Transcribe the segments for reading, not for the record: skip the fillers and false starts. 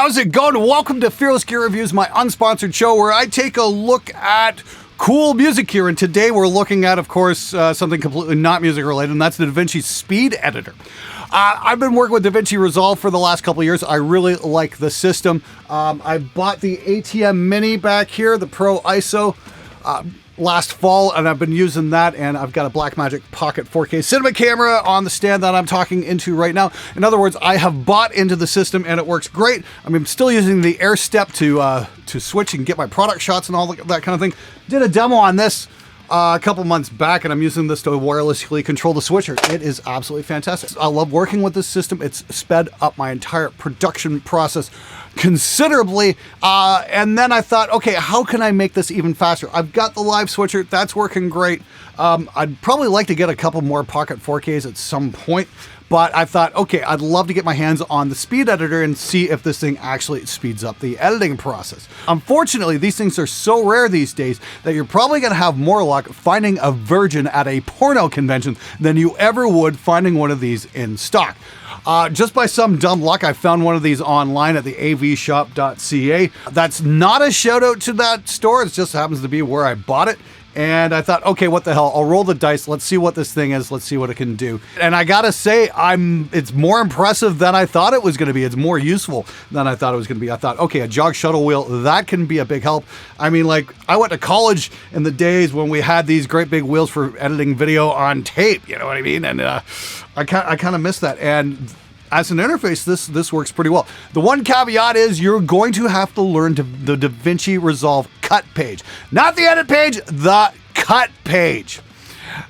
how's it going? Welcome to Fearless Gear Reviews, my unsponsored show where I take a look at cool music gear. And today we're looking at, of course, something completely not music related, and that's the Davinci Speed Editor. I've been working with Davinci Resolve for the last couple of years. I really like the system. I bought the ATM Mini back here, the Pro ISO, last fall, and I've been using that, and I've got a Blackmagic Pocket 4K cinema camera on the stand that I'm talking into right now. In other words, I have bought into the system and it works great. I mean, I'm still using the Air Step to switch and get my product shots and all that kind of thing. Did a demo on this a couple months back, and I'm using this to wirelessly control the switcher. It is absolutely fantastic. I love working with this system. It's sped up my entire production process considerably, and then I thought, okay, how can I make this even faster? I've got the live switcher. That's working great. I'd probably like to get a couple more Pocket 4Ks at some point, but I thought, okay, I'd love to get my hands on the speed editor and see if this thing actually speeds up the editing process. Unfortunately, these things are so rare these days that you're probably going to have more luck finding a virgin at a porno convention than you ever would finding one of these in stock. Just by some dumb luck, I found one of these online at the avshop.ca. That's not a shout out to that store. It just happens to be where I bought it. And I thought, okay, what the hell? I'll roll the dice. Let's see what this thing is. Let's see what it can do. And I gotta say, it's more impressive than I thought it was gonna be. It's more useful than I thought it was gonna be. I thought, okay, a jog shuttle wheel, that can be a big help. I mean, like, I went to college in the days when we had these great big wheels for editing video on tape, you know what I mean? And I kind of miss that. And as an interface, this works pretty well. The one caveat is you're going to have to learn the Davinci Resolve cut page. Not the edit page, the cut page.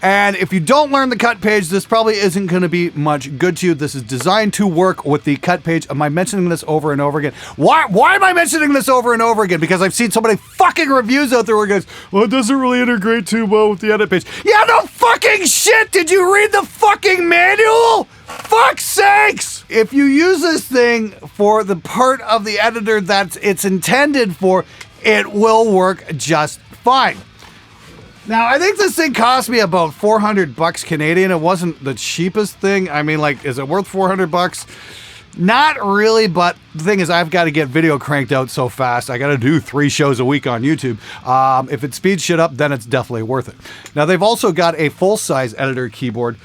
And if you don't learn the cut page, this probably isn't going to be much good to you. This is designed to work with the cut page. Am I mentioning this over and over again? Why am I mentioning this over and over again? Because I've seen so many fucking reviews out there where it goes, well, it doesn't really integrate too well with the edit page. Yeah, no fucking shit! Did you read the fucking manual? Fuck's sakes! If you use this thing for the part of the editor that it's intended for, it will work just fine. Now, I think this thing cost me about 400 bucks Canadian. It wasn't the cheapest thing. I mean, like, is it worth 400 bucks? Not really, but the thing is, I've got to get video cranked out so fast. I got to do 3 shows a week on YouTube. If it speeds shit up, then it's definitely worth it. Now, they've also got a full-size editor keyboard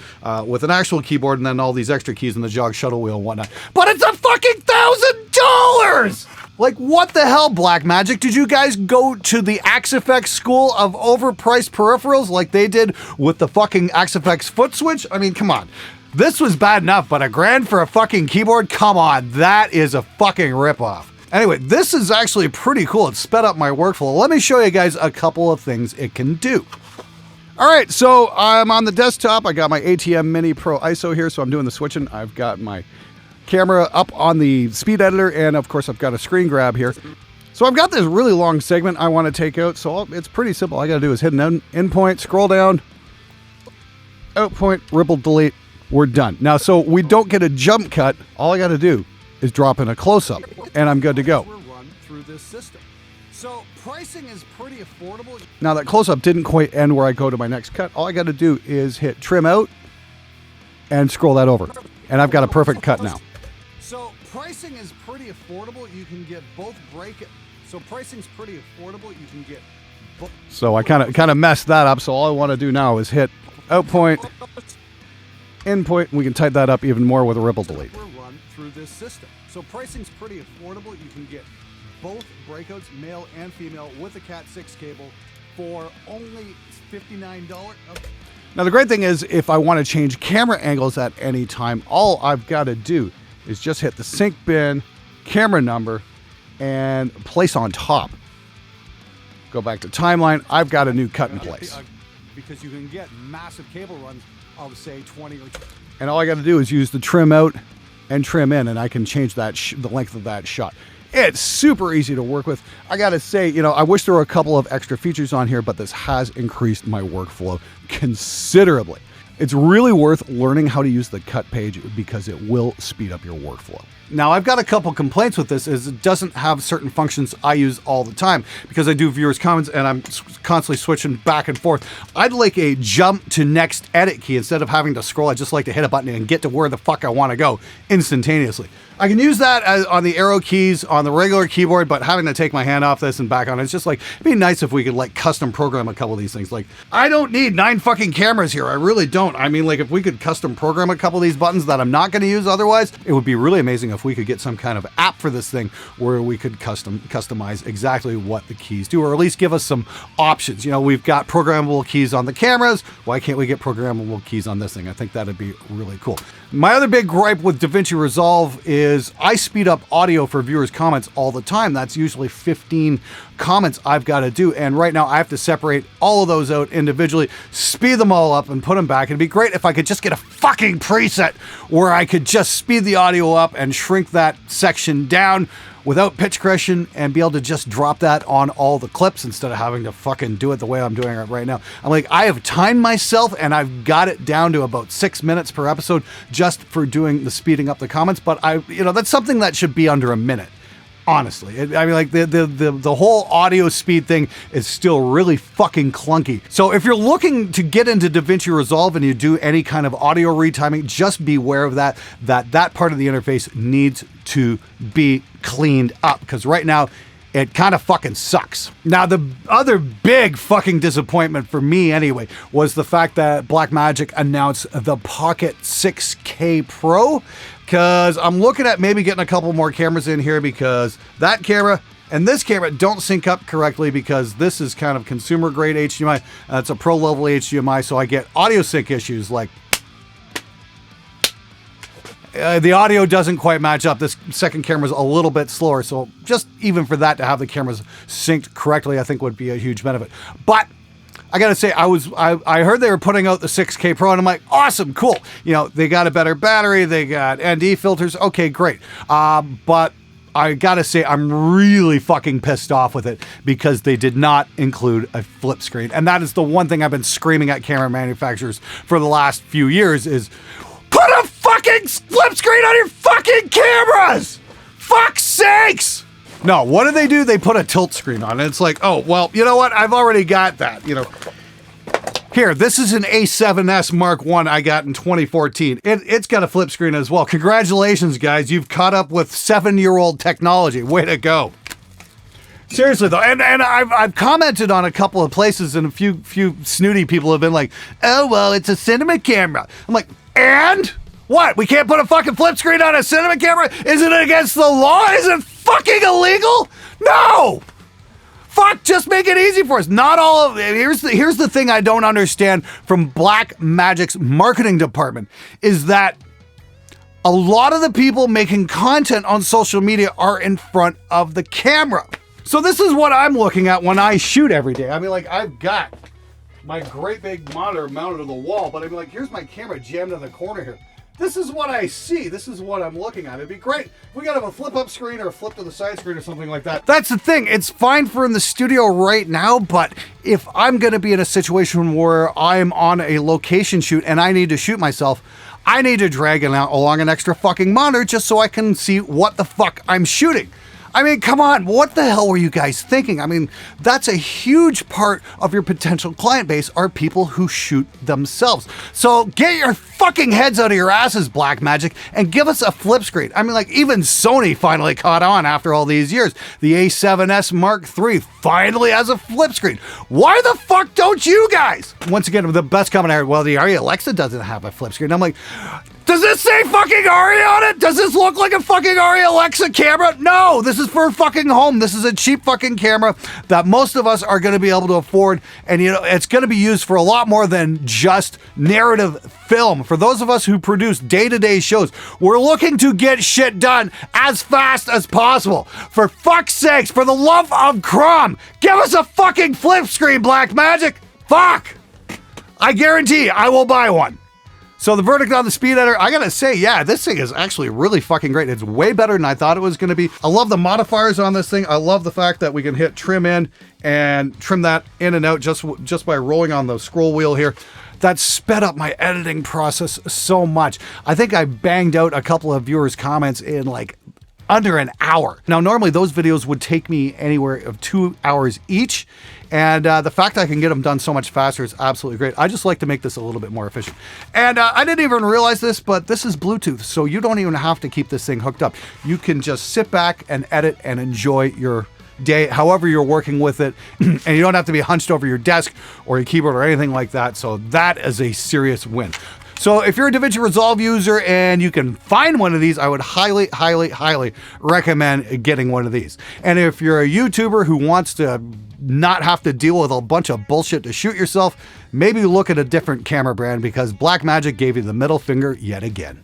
with an actual keyboard and then all these extra keys and the jog shuttle wheel and whatnot. But it's a fucking $1,000! Like, what the hell, Blackmagic? Did you guys go to the Axifex school of overpriced peripherals like they did with the fucking Axifex foot switch? I mean, come on. This was bad enough, but $1,000 for a fucking keyboard? Come on, that is a fucking ripoff. Anyway, this is actually pretty cool. It sped up my workflow. Let me show you guys a couple of things it can do. All right, so I'm on the desktop. I got my ATM Mini Pro ISO here, so I'm doing the switching. I've got my camera up on the speed editor, and of course I've got a screen grab here. So I've got this really long segment I want to take out, so it's pretty simple. All I got to do is hit an in point, scroll down, out point, ripple delete. We're done. Now, so we don't get a jump cut. All I got to do is drop in a close-up, and I'm good to go. Run through this system. So pricing is pretty affordable. Now that close-up didn't quite end where I go to my next cut. All I got to do is hit trim out and scroll that over, and I've got a perfect cut now. So pricing is pretty affordable. You can get both So pricing's pretty affordable. You can get both. So I kind of messed that up. So all I want to do now is hit out point, in point, and we can tighten that up even more with a ripple delete. Run through this system. So pricing's pretty affordable. You can get both breakouts, male and female, with a Cat 6 cable for only $59. Okay. Now the great thing is, if I want to change camera angles at any time, all I've got to do is just hit the sync bin, camera number, and place on top. Go back to timeline. I've got a new cut in place. Because you can get massive cable runs of, say, 20 or... And all I got to do is use the trim out and trim in, and I can change that the length of that shot. It's super easy to work with. I got to say, you know, I wish there were a couple of extra features on here, but this has increased my workflow considerably. It's really worth learning how to use the cut page because it will speed up your workflow. Now, I've got a couple complaints with this, is it doesn't have certain functions I use all the time because I do viewers' comments and I'm constantly switching back and forth. I'd like a jump to next edit key instead of having to scroll. I just like to hit a button and get to where the fuck I want to go instantaneously. I can use that on the arrow keys on the regular keyboard, but having to take my hand off this and back on it's just like, it'd be nice if we could like custom program a couple of these things. Like, I don't need 9 fucking cameras here. I really don't. I mean, like, if we could custom program a couple of these buttons that I'm not going to use otherwise, it would be really amazing if we could get some kind of app for this thing where we could customize exactly what the keys do, or at least give us some options. You know, we've got programmable keys on the cameras. Why can't we get programmable keys on this thing? I think that'd be really cool. My other big gripe with DaVinci Resolve is I speed up audio for viewers' comments all the time. That's usually 15 comments I've got to do. And right now I have to separate all of those out individually, speed them all up and put them back. It'd be great if I could just get a fucking preset where I could just speed the audio up and shrink that section down without pitch correction and be able to just drop that on all the clips instead of having to fucking do it the way I'm doing it right now. I'm like, I have timed myself and I've got it down to about 6 minutes per episode just for doing the speeding up the comments. But that's something that should be under a minute. Honestly, I mean, like the whole audio speed thing is still really fucking clunky. So if you're looking to get into DaVinci Resolve and you do any kind of audio retiming, just beware of that part of the interface needs to be cleaned up because right now it kind of fucking sucks. Now, the other big fucking disappointment for me anyway was the fact that Blackmagic announced the Pocket 6K Pro. Because I'm looking at maybe getting a couple more cameras in here because that camera and this camera don't sync up correctly because this is kind of consumer grade HDMI. It's a pro level HDMI, so I get audio sync issues like the audio doesn't quite match up. This second camera is a little bit slower, so just even for that to have the cameras synced correctly, I think would be a huge benefit. But I gotta say, I heard they were putting out the 6K Pro, and I'm like, awesome, cool. You know, they got a better battery, they got ND filters, okay, great. But I gotta say, I'm really fucking pissed off with it because they did not include a flip screen. And that is the one thing I've been screaming at camera manufacturers for the last few years is, put a fucking flip screen on your fucking cameras! Fuck's sakes! No, what do? They put a tilt screen on it. It's like, oh, well, you know what? I've already got that, you know. Here, this is an A7S Mark I I got in 2014. It's got a flip screen as well. Congratulations, guys. You've caught up with 7-year-old technology. Way to go. Seriously, though, and I've commented on a couple of places, and a few snooty people have been like, oh, well, it's a cinema camera. I'm like, and? What? We can't put a fucking flip screen on a cinema camera? Isn't it against the law? Is it fucking illegal? No! Fuck, just make it easy for us. Not all of it. Here's the thing I don't understand from Blackmagic's marketing department is that a lot of the people making content on social media are in front of the camera. So this is what I'm looking at when I shoot every day. I mean, like, I've got my great big monitor mounted to the wall, but I mean, like, here's my camera jammed in the corner here. This is what I see. This is what I'm looking at. It'd be great if we got to have a flip up screen or a flip to the side screen or something like that. That's the thing. It's fine for in the studio right now, but if I'm going to be in a situation where I'm on a location shoot and I need to shoot myself, I need to drag along an extra fucking monitor just so I can see what the fuck I'm shooting. I mean, come on, what the hell were you guys thinking? I mean, that's a huge part of your potential client base are people who shoot themselves. So get your fucking heads out of your asses, Blackmagic, and give us a flip screen. I mean, like, even Sony finally caught on after all these years. The A7S Mark III finally has a flip screen. Why the fuck don't you guys? Once again, the best comment I heard, well, the Arri Alexa doesn't have a flip screen. I'm like, does this say fucking Arri on it? Does this look like a fucking Arri Alexa camera? No, this is for fucking home. This is a cheap fucking camera that most of us are going to be able to afford. And, you know, it's going to be used for a lot more than just narrative film. For those of us who produce day-to-day shows, we're looking to get shit done as fast as possible. For fuck's sakes, for the love of Crom, give us a fucking flip screen, Blackmagic. Fuck. I guarantee I will buy one. So the verdict on the speed editor, I gotta say, yeah, this thing is actually really fucking great. It's way better than I thought it was gonna be. I love the modifiers on this thing. I love the fact that we can hit trim in and trim that in and out just by rolling on the scroll wheel here. that sped up my editing process so much. I think I banged out a couple of viewers' comments in like under an hour. Now, normally those videos would take me anywhere of 2 hours each. And the fact I can get them done so much faster is absolutely great. I just like to make this a little bit more efficient. And I didn't even realize this, but this is Bluetooth, so you don't even have to keep this thing hooked up. You can just sit back and edit and enjoy your day, however you're working with it. And you don't have to be hunched over your desk or your keyboard or anything like that. So that is a serious win. So if you're a DaVinci Resolve user and you can find one of these, I would highly, highly, highly recommend getting one of these. And if you're a YouTuber who wants to not have to deal with a bunch of bullshit to shoot yourself, maybe look at a different camera brand, because Blackmagic gave you the middle finger yet again.